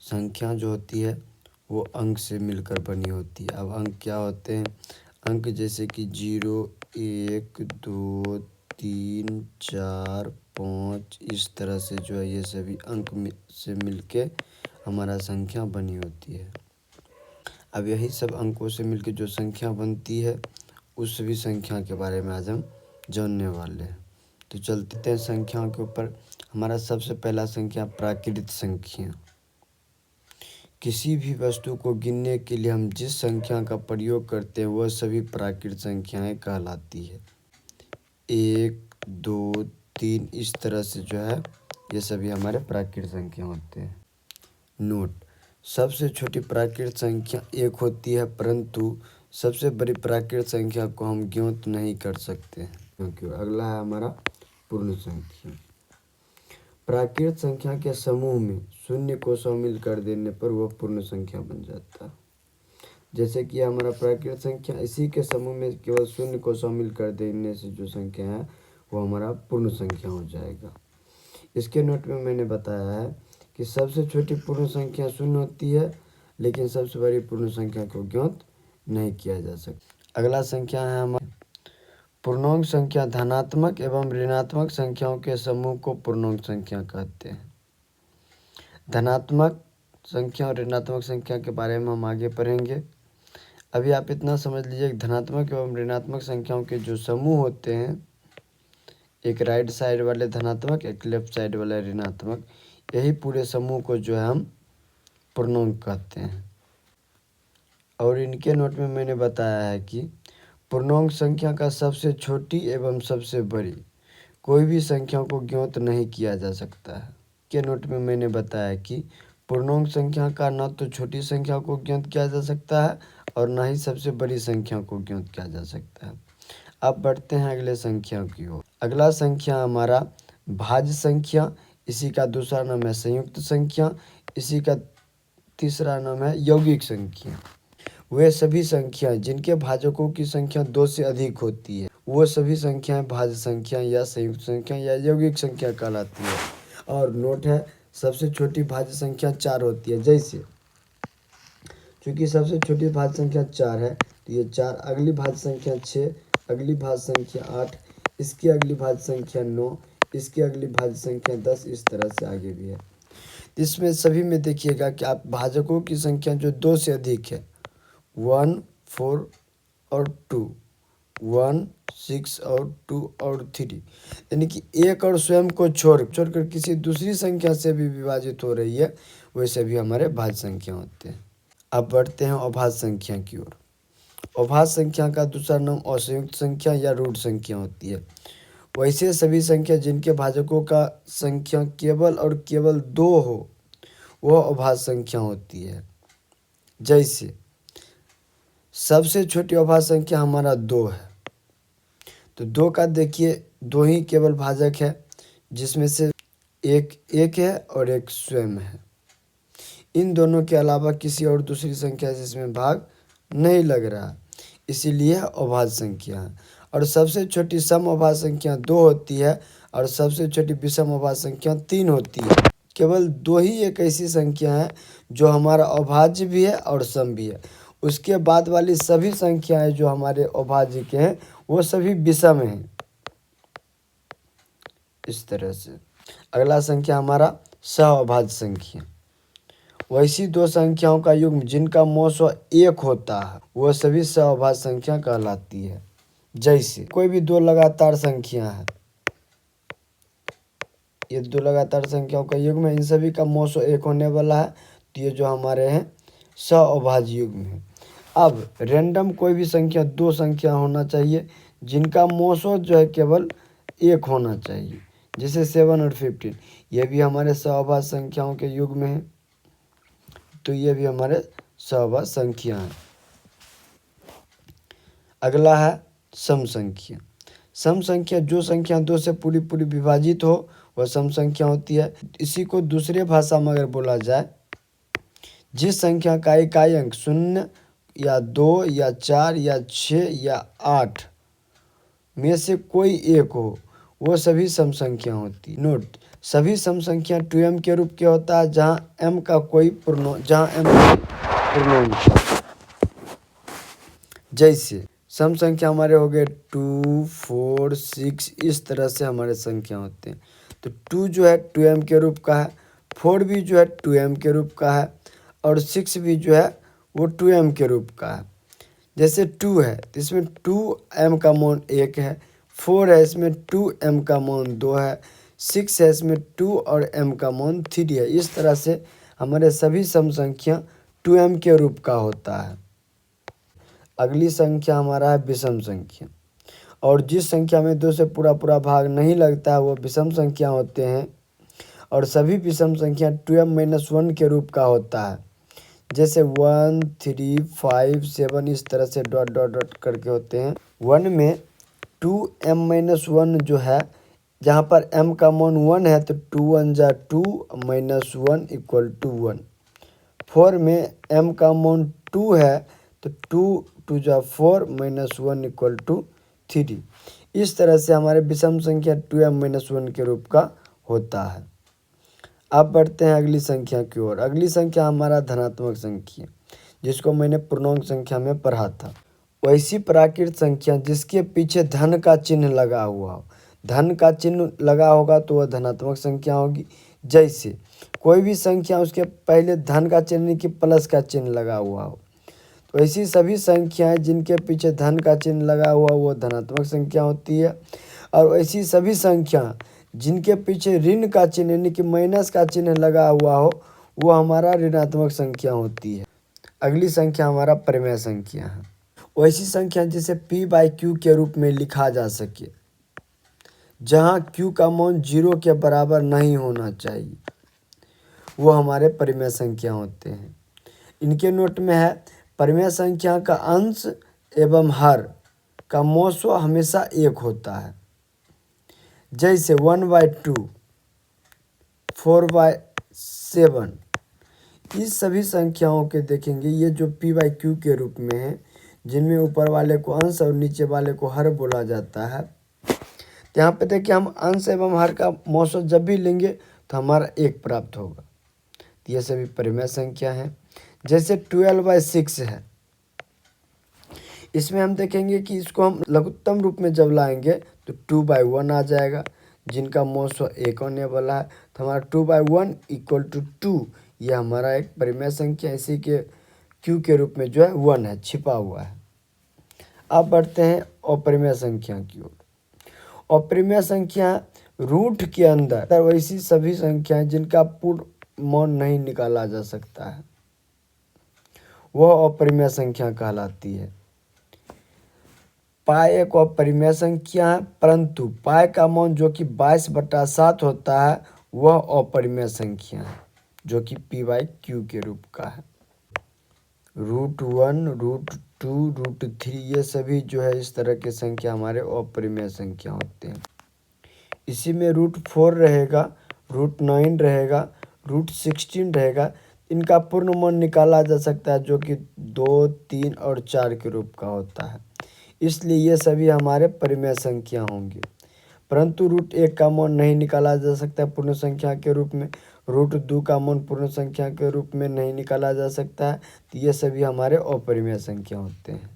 संख्या जो होती है वो अंक से मिलकर बनी होती है। अब अंक क्या होते हैं? अंक जैसे कि 0, 1, 2, 3, 4, 5 इस तरह से जो है ये सभी अंक से मिलके हमारा संख्या बनी होती है। अब यही सब अंकों से मिलके जो संख्या बनती है उस सभी संख्या के बारे में आज हम जानने वाले हैं। तो चलते हैं संख्याओं के ऊपर। हमारा सबसे पहला संख्या प्राकृत संख्या। किसी भी वस्तु को गिनने के लिए हम जिस संख्या का प्रयोग करते हैं वह सभी प्राकृत संख्याएं कहलाती है। 1, 2, 3 इस तरह से जो है ये सभी हमारे प्राकृत संख्या होते हैं। नोट: सबसे छोटी प्राकृत संख्या 1 होती है, परंतु सबसे बड़ी प्राकृत संख्या को हम ज्ञात नहीं कर सकते क्योंकि अगला है हमारा पूर्ण संख्या। प्राकृत संख्या के समूह में शून्य को शामिल कर देने पर वह पूर्ण संख्या बन जाता है। जैसे कि हमारा प्राकृत संख्या, इसी के समूह में केवल शून्य को शामिल कर देने से जो संख्या है वो हमारा पूर्ण संख्या हो जाएगा। इसके नोट में मैंने बताया है कि सबसे छोटी पूर्ण संख्या शून्य होती है, लेकिन सबसे बड़ी पूर्ण संख्या को ज्ञात नहीं किया जा सकता। अगला संख्या है हमारा पूर्णांक संख्या। धनात्मक एवं ऋणात्मक संख्याओं के समूह को पूर्णांक संख्या कहते हैं। धनात्मक संख्या और ऋणात्मक संख्या के बारे में हम आगे पढ़ेंगे। अभी आप इतना समझ लीजिए कि धनात्मक एवं ऋणात्मक संख्याओं के जो समूह होते हैं, एक राइट साइड वाले धनात्मक, एक लेफ्ट साइड वाले ऋणात्मक, यही पूरे समूह को जो है हम पूर्णांक कहते हैं। और इनके नोट में मैंने बताया है कि पूर्णांक संख्या का सबसे छोटी एवं सबसे बड़ी कोई भी संख्या को ज्ञात नहीं किया जा सकता है। के नोट में मैंने बताया कि पूर्णांक संख्या का न तो छोटी संख्या को ज्ञात किया जा सकता है और न ही सबसे बड़ी संख्या को ज्ञात किया जा सकता है। अब बढ़ते हैं अगले संख्या की ओर। अगला संख्या हमारा भाज्य संख्या, इसी का दूसरा नाम है संयुक्त संख्या, इसी का तीसरा नाम है यौगिक संख्या। वे सभी संख्याएं जिनके भाजकों की संख्या 2 से अधिक होती है वो सभी संख्याएं भाज्य संख्या या संयुक्त संख्या या यौगिक संख्या कहलाती है। और नोट है, सबसे छोटी भाज्य संख्या 4 होती है। जैसे क्योंकि सबसे छोटी भाज्य संख्या 4 है तो ये 4, अगली भाज्य संख्या 6, अगली भाज्य संख्या 8, इसकी अगली भाज्य संख्या 9, इसकी अगली भाज्य संख्या 10, इस तरह से आगे भी है। इसमें सभी में देखिएगा कि आप भाजकों की संख्या जो 2 से अधिक है, 1, 4 और 2, 1, 6 और 2 और 3, यानी कि एक और स्वयं को छोड़कर किसी दूसरी संख्या से भी विभाजित हो रही है, वैसे भी हमारे भाज्य संख्या होते हैं। अब बढ़ते हैं अभाज्य संख्या की ओर। अभाज्य संख्या का दूसरा नाम असंयुक्त संख्या या रूढ़ संख्या होती है। वैसे सभी संख्या जिनके भाजकों का संख्या केवल और केवल 2 हो वह अभाज्य संख्या होती है। जैसे सबसे छोटी अभाज्य संख्या हमारा 2 है, तो 2 का देखिए 2 ही केवल भाजक है, जिसमें से एक है और एक स्वयं है। इन दोनों के अलावा किसी और दूसरी संख्या से इसमें भाग नहीं लग रहा, इसीलिए अभाज्य संख्या है। और सबसे छोटी सम अभाज्य संख्या 2 होती है और सबसे छोटी विषम अभाज्य संख्या 3 होती है। केवल 2 ही एक ऐसी संख्या है जो हमारा अभाज्य भी है और सम भी है। उसके बाद वाली सभी संख्याएं जो हमारे अभाज्य के हैं वो सभी विषम हैं। इस तरह से अगला संख्या हमारा सहअभाज्य संख्या। वैसी 2 संख्याओं का युग्म जिनका मौसो 1 होता है वह सभी सहअभाज्य संख्या कहलाती है। जैसे कोई भी 2 लगातार संख्या है, ये 2 लगातार संख्याओं का युग्म है, इन सभी का मौसो 1 होने वाला है, तो ये जो हमारे हैं सहअभाज्य युग्म है। अब रैंडम कोई भी संख्या 2 संख्या होना चाहिए जिनका मौसो जो है केवल 1 होना चाहिए, जैसे 7 और 15, ये भी हमारे सहअभाज्य संख्याओं के युग्म है, तो ये भी हमारे सहअभाज्य संख्या है। अगला है सम संख्या। सम संख्या जो संख्या 2 से पूरी विभाजित हो वह सम संख्या होती है। इसी को दूसरे भाषा में अगर बोला जाए, जिस संख्या का इकाई अंक 0 या 2 या 4 या 6 या 8 में से कोई एक हो वो सभी सम संख्या होती। नोट: सभी सम संख्या 2m के रूप के होता है जहाँ m का कोई पूर्णांक जैसे सम संख्या हमारे हो गए 2, 4, 6, इस तरह से हमारे संख्या होते हैं। तो 2 जो है 2m के रूप का है, 4 भी जो है 2m के रूप का है और 6 भी जो है वो 2m के रूप का है। जैसे 2 है तो इसमें 2m का मान 1 है, 4 है इसमें 2m का मान 2 है, 6 है इसमें 2 और m का मान 3 है। इस तरह से हमारे सभी सम संख्या 2m के रूप का होता है। अगली संख्या हमारा है विषम संख्या, और जिस संख्या में 2 से पूरा भाग नहीं लगता है वो विषम संख्या होते हैं। और सभी विषम संख्या 2m-1 के रूप का होता है। जैसे 1, 3, 5, 7 इस तरह से डॉट डॉट डॉट करके होते हैं। 1 में 2m-1 जो है, जहाँ पर m का मान 1 है तो 2 1 जा 2 -1 = 1। 4 में m का मान 2 है तो 2 2 जा 4 -1 = 3। इस तरह से हमारे विषम संख्या 2m-1 के रूप का होता है। अब बढ़ते हैं अगली संख्या की ओर। अगली संख्या हमारा धनात्मक संख्या, जिसको मैंने पूर्णांक संख्या में पढ़ा था। वैसी प्राकृत संख्या जिसके पीछे धन का चिन्ह लगा हुआ हो, धन का चिन्ह लगा होगा तो वह धनात्मक संख्या होगी। जैसे कोई भी संख्या उसके पहले धन का चिन्ह नहीं कि प्लस का चिन्ह लगा हुआ हो, तो ऐसी सभी संख्याएं जिनके पीछे धन का चिन्ह लगा हुआ वो धनात्मक संख्या होती है। और ऐसी सभी संख्या जिनके पीछे ऋण का चिन्ह यानी कि माइनस का चिन्ह लगा हुआ हो वो हमारा ऋणात्मक संख्या होती है। अगली संख्या हमारा परिमेय संख्या है। वैसी संख्या जिसे p/q के रूप में लिखा जा सके, जहाँ q का मान 0 के बराबर नहीं होना चाहिए, वो हमारे परिमेय संख्या होते हैं। इनके नोट में है, परिमेय संख्या का अंश एवं हर का मौसो हमेशा 1 होता है। जैसे 1/2, 4/7, इस सभी संख्याओं के देखेंगे ये जो p/q के रूप में है, जिनमें ऊपर वाले को अंश और नीचे वाले को हर बोला जाता है। तो यहाँ पे देखिए हम अंश एवं हर का मौसो जब भी लेंगे तो हमारा 1 प्राप्त होगा। तो ये सभी परिमेय संख्या हैं। जैसे 12/6 है, इसमें हम देखेंगे कि इसको हम लघुत्तम रूप में जब लाएंगे तो 2/1 आ जाएगा, जिनका मौसो 1 होने वाला है। तो हमारा 2/1 = 2, यह हमारा एक परिमेय संख्या इसी के q के रूप में जो है 1 है, छिपा हुआ है। अब बढ़ते हैं अपरिमेय संख्या की ओर। अपरिमेय संख्या रूट के अंदर वैसी सभी संख्याएं जिनका पूर्ण मान नहीं निकाला जा सकता है, वह अपरिमेय संख्या कहलाती है। पाई एक अपरिमेय संख्या है, परंतु पाई का मान जो कि 22/7 होता है वह अपरिमेय संख्या है, जो कि p/q के रूप का है। √1, √2, √3 ये सभी जो है इस तरह के संख्या हमारे अपरिमेय संख्या होते हैं। इसी में √4 रहेगा, √9 रहेगा, √16 रहेगा। इनका पूर्ण मान निकाला जा सकता है जो कि 2, 3 और 4 के रूप का होता है, इसलिए ये सभी हमारे परिमेय संख्या होंगे। परंतु √1 का मान नहीं निकाला जा सकता पूर्ण संख्या के रूप में, √2 का मान पूर्ण संख्या के रूप में नहीं निकाला जा सकता है। तो ये सभी हमारे अपरिमेय संख्या होते हैं।